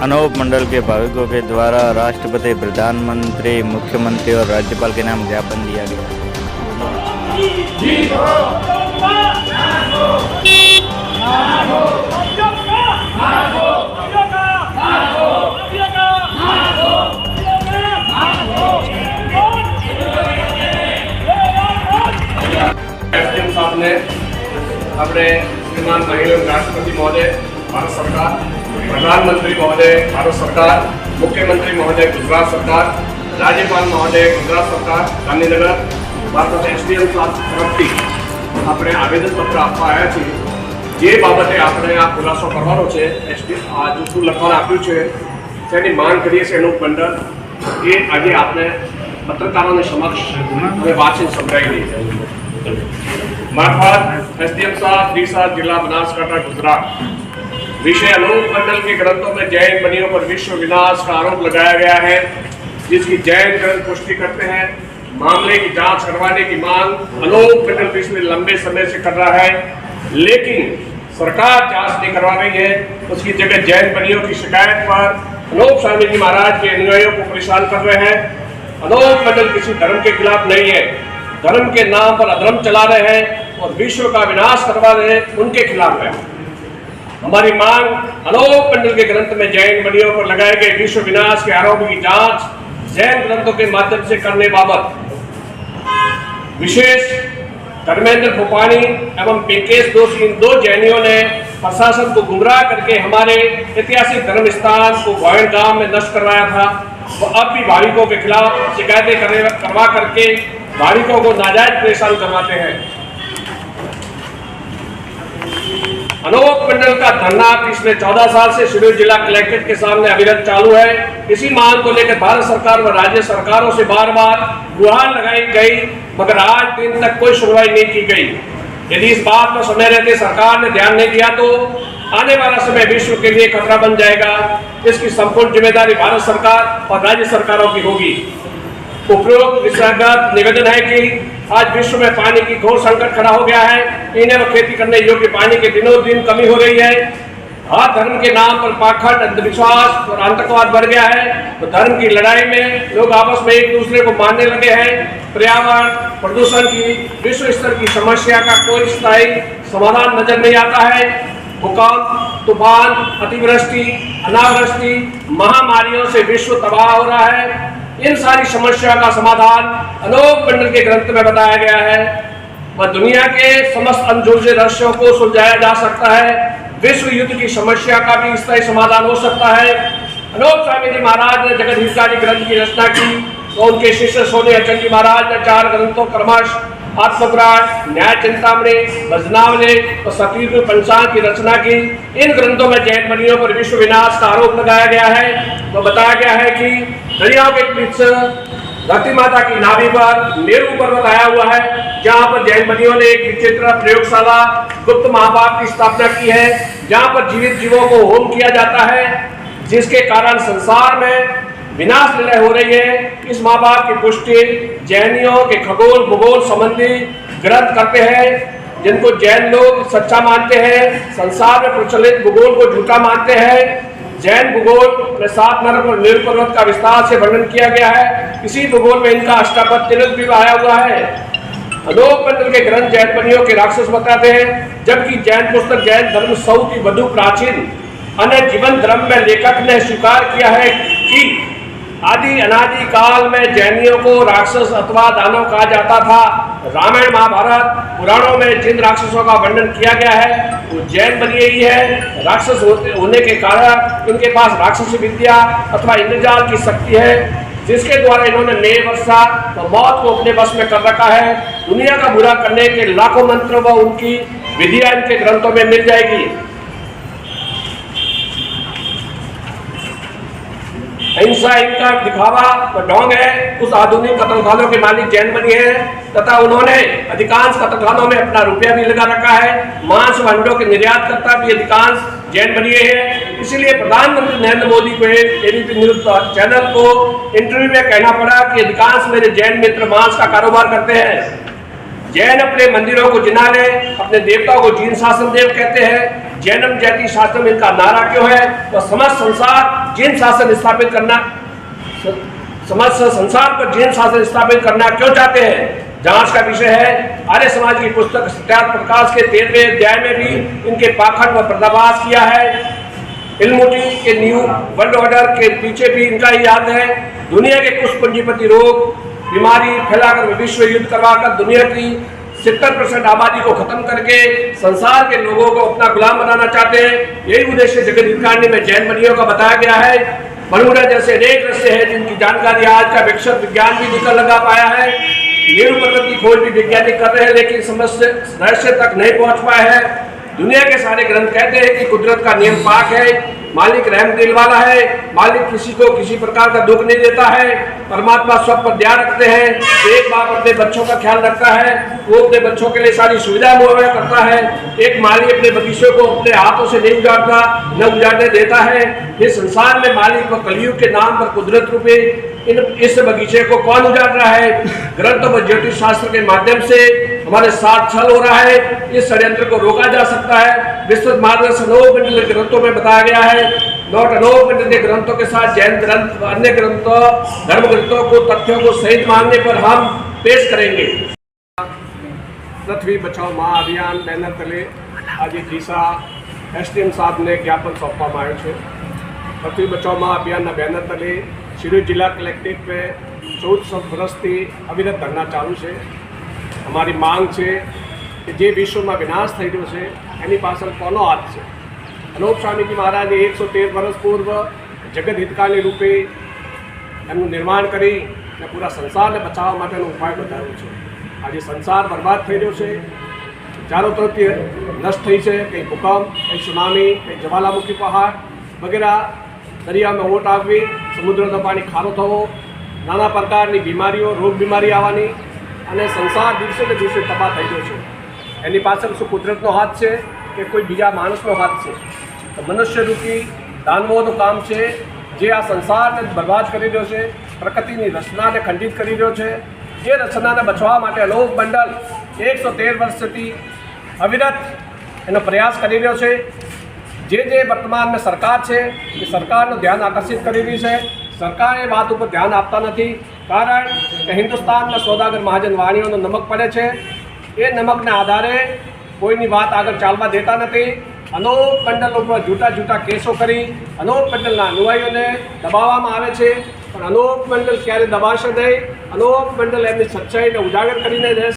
अनूप मंडल के भाविकों के द्वारा राष्ट्रपति, प्रधानमंत्री, मुख्यमंत्री और राज्यपाल के नाम ज्ञापन दिया गया। साहब ने अपने श्रीमान माननीय राष्ट्रपति महोदय भारत सरकार, प्रधानमंत्री महोदय भारत सरकार, मुख्यमंत्री महोदय गुजरात सरकार, राज्यपाल महोदय गुजरात सरकार गांधीनगर भारत एसडीएम તરફથી આપણે આવેદનપત્ર આપવા આવ્યા છીએ। જે બાબતે આપણે આ ખુલાસો કરવાનો છે, આ જૂથું લખવાનું આપ્યું છે તેની માંગ કરીએ છીએ અનૂપ મંડળ એ આજે આપણે પત્રકારોની સમક્ષ વાંચીને સમજાવી રહી છે। मार्फत एसडीएम साहब डीसा जिला बनासकांठा गुजरात विषय अनूप मंडल के ग्रंथों में जैन बनियों पर विश्व विनाश का आरोप लगाया गया है, जिसकी जैन ग्रंथ पुष्टि करते हैं। मामले की जांच करवाने की मांग अनूप मंडल पिछले लंबे समय से कर रहा है, लेकिन सरकार जांच नहीं करवा रही है। उसकी जगह जैन बनियों की शिकायत पर अनूप स्वामी जी महाराज के अनुयायियों को परेशान कर रहे हैं। अनूप मंडल किसी धर्म के खिलाफ नहीं है, धर्म के नाम पर अधर्म चला रहे हैं और विश्व का विनाश करवा रहे हैं, उनके खिलाफ है। हमारी मांग अनूप मंडल के ग्रंथ में जैन बनियों पर लगाए गए विश्व विनाश के आरोपों की जांच जैन ग्रंथों के माध्यम से करने बाबत विशेष धर्मेंद्र भोपानी एवं पिंकेश दोषी इन दो जैनियों ने प्रशासन को गुमराह करके हमारे ऐतिहासिक धर्म स्थान को भवन गांव में नष्ट करवाया था। वो अब भी भाविकों के खिलाफ शिकायतें करवा करके भाविकों को नाजायज परेशान करवाते हैं। अनूप मंडल का धरना पिछले 14 साल से शिरूर जिला कलेक्ट्रेट के सामने अविरत चालू है। इसी मांग को लेकर भारत सरकार व राज्य सरकारों से बार बार गुहार लगाई गई, मगर आज दिन तक कोई सुनवाई नहीं की गई। यदि इस बात पर समय रहते सरकार ने ध्यान नहीं दिया तो आने वाला समय विश्व के लिए खतरा बन जाएगा। इसकी संपूर्ण जिम्मेदारी भारत सरकार और राज्य सरकारों की होगी। उपरोक्त विषयगत निवेदन है कि आज विश्व में पानी की घोर संकट खड़ा हो गया है। पीने व खेती करने योग्य पानी की दिनों दिन कमी हो रही है। हर धर्म के नाम पर पाखंड, अंधविश्वास और आतंकवाद बढ़ गया है। तो धर्म की लड़ाई में लोग आपस में एक दूसरे को मारने लगे हैं। पर्यावरण प्रदूषण की विश्व स्तर की समस्या का कोई स्थायी समाधान नजर नहीं आता है। भूकंप, तूफान, अतिवृष्टि, अनावृष्टि, महामारियों से विश्व तबाह हो रहा है। इन सारी समस्या का समाधान अनूप मंडल के ग्रंथ में बताया गया है। वह दुनिया के समस्त अनसुलझे रहस्यों को सुलझाया जा सकता है। विश्व युद्ध की समस्या का भी स्थायी समाधान हो सकता है। अनूप स्वामी जी महाराज ने जगत हितकारी ग्रंथ की रचना की तो उनके शिष्य सोने अचल जी महाराज ने 4 ग्रंथों क्रमश आत्मपुराण, न्याय चिंतामणि, भजनावली और सतीर्थ पंचांग की रचना की। इन ग्रंथों में जैन बनियों पर विश्व विनाश का आरोप लगाया गया है। तो बताया गया है कि दरियाओं के बीच धरती माता की नाभि पर मेरू पर्वत आया हुआ है, जहाँ पर जैन बनियों ने एक विचित्र प्रयोगशाला गुप्त महापाप की स्थापना की है, जहाँ पर जीवित जीवों को होम किया जाता है, जिसके कारण संसार में विनाश लीला हो रही है। इस महाभारत की पुष्टि जैनियों के खगोल भूगोल संबंधी ग्रंथ करते हैं, जिनको जैन लोग सच्चा मानते हैं। संसार में प्रचलित भूगोल को झूठा मानते हैं। जैन भूगोल में 7 नरक और मेरू पर्वत का विस्तार से वर्णन किया गया है। इसी भूगोल में इनका अष्टापद तिलक भी आया हुआ है। अनूप मंडल के ग्रंथ जैन बनियों के राक्षस बताते हैं, जबकि जैन पुस्तक जैन धर्म सौ की वधु प्राचीन अन्य जीवन धर्म में लेखक ने स्वीकार किया है कि आदि अनादि काल में जैनियों को राक्षस अथवा दानव कहा जाता था। रामायण महाभारत पुराणों में जिन राक्षसों का वर्णन किया गया है वो जैन बनिए ही है। राक्षस होने के कारण इनके पास राक्षसी विद्या अथवा इंद्रजाल की शक्ति है, जिसके द्वारा इन्होंने नेय वर्षा और मौत को अपने वश में कर रखा है। दुनिया का बुरा करने के लाखों मंत्र व उनकी विधियां इनके ग्रंथों में मिल जाएगी। हिंसा इनका दिखावा व ढोंग है। उस आधुनिक कत्लखानों के मालिक जैन बनिए हैं तथा उन्होंने अधिकांश कत्लखानों में अपना रुपया भी लगा रखा है। मांस व अंडों के निर्यात करता भी अधिकांश जैन बनिए हैं। इसलिए प्रधानमंत्री नरेंद्र मोदी को एबीपी न्यूज चैनल को इंटरव्यू में कहना पड़ा कि अधिकांश मेरे जैन मित्र मांस का कारोबार करते हैं। जैन अपने मंदिरों को जिनालय, अपने देवताओं को जीन शासन देव कहते हैं। जैनम जैति शासनम इनका नारा क्यों है? तो समस्त संसार जैन शासन स्थापित करना, समस्त संसार पर जैन शासन स्थापित करना क्यों चाहते हैं? जांच का विषय है। आर्य समाज की पुस्तक सत्यार्थ प्रकाश के 13वें अध्याय में भी इनके पाखंड व पर्दाफाश किया है। इल्मुटी के न्यू वर्ल्ड ऑर्डर के पीछे भी इनका ही याद है। दुनिया के कुछ पूंजीपति रोग बीमारी फैलाकर विश्व युद्ध करवाकर दुनिया की 70% आबादी को खत्म करके संसार के लोगों को अपना गुलाम बनाना चाहते हैं। यही उद्देश्य जगत हितकांडी में जैन मुनियों का बताया गया है। बरमुडा जैसे अनेक रहस्य है जिनकी जानकारी आज का विकसित विज्ञान भी निकल लगा पाया है। मेरू पर्वत की खोज भी वैज्ञानिक कर रहे हैं, लेकिन समस्या रहस्य तक नहीं पहुंच पाए हैं। दुनिया के सारे ग्रंथ कहते हैं कि कुदरत का नियम पाक है, मालिक रहम दिल वाला है, मालिक किसी को किसी प्रकार का दुख नहीं देता है। परमात्मा सब पर ध्यान रखते हैं। एक बाप अपने बच्चों का ख्याल रखता है, वो अपने बच्चों के लिए सारी सुविधा मुहैया करता है। एक माली अपने बगीचों को अपने हाथों से नहीं उजाड़ता, न उजाड़ने देता है। इस संसार में मालिक व कलयुग के नाम पर कुदरत रूपे इस बगीचे को कौन उजाड़ रहा है? ग्रंथों व ज्योतिष शास्त्र के माध्यम से हमारे साथ छल हो रहा है। इस षड्यंत्र को रोका जा सकता है। विस्तृत मार्गदर्शन अनोख मंडल ग्रंथों में बताया गया है। नोट अनोख मंडल के ग्रंथों के साथ जैन ग्रंथ व अन्य ग्रंथों धर्म ग्रंथों को तथ्यों को सहित मानने पर हम पेश करेंगे। पृथ्वी बचाओ माँ अभियान बैनर तले आज ડીસા એસડીએમ સાહેબને જ્ઞાપન સોંપવામાં આવ્યું છે। પૃથ્વી બચાओ माँ અભિયાનના બેનર તલે શિરોઈ જિલ્લા કલેક્ટ્રેટ में 14 વર્ષથી અવિરત ધરણા ચાલુ છે। અમારી માંગ છે કે જે વિશ્વમાં વિનાશ થઈ રહ્યો છે એની પાછળ કોનો હાથ છે? અનોપ સ્વામીજી મહારાજે 113 વર્ષ પૂર્વ જગત હિતકારી રૂપે એમનું નિર્માણ કરી અને પૂરા સંસારને બચાવવા માટેનો ઉપાય બતાવ્યો છે। આજે સંસાર બરબાદ થઈ રહ્યો છે, ચારો તરફથી નષ્ટ થઈ છે। કંઈ ભૂકંપ, કંઈ સુનામી, કંઈ જ્વાલામુખી પહાડ વગેરે, દરિયામાં ઓટ આવવી, સમુદ્રનું પાણી ખારો થવો, નાના પ્રકારની બીમારીઓ રોગ બીમારી આવવાની અને સંસાર દિવસે ને દિવસે તબાહ થઈ ગયો છે। એની પાછળ શું કુદરતનો હાથ છે કે કોઈ બીજા માણસનો હાથ છે? તો મનુષ્યરૂપી દાનવોનું કામ છે જે આ સંસારને બરબાદ કરી રહ્યો છે, પ્રકૃતિની રચનાને ખંડિત કરી રહ્યો છે। જે રચનાને બચવા માટે અનોખ મંડળ 113 વર્ષથી અવિરત એનો પ્રયાસ કરી રહ્યો છે। જે વર્તમાનમાં સરકાર છે એ સરકારનું ધ્યાન આકર્ષિત કરી રહી છે। સરકાર એ વાત ઉપર ધ્યાન આપતા નથી, કારણ કે હિન્દુસ્તાનના સોદાગર મહાજન વાણીઓનો નમક પડે છે। એ નમકના આધારે કોઈની વાત આગળ ચાલવા દેતા નથી। અનોપ મંડળ ઉપર જૂઠા જૂઠા કેસો કરી અનોપ મંડળના અનુયાયીઓને દબાવવામાં આવે છે, પણ અનોપ મંડળ ક્યારે દબાશે નહીં। અનોપ મંડળ એમની સચ્ચાઈને ઉજાગર કરીને રહેશે।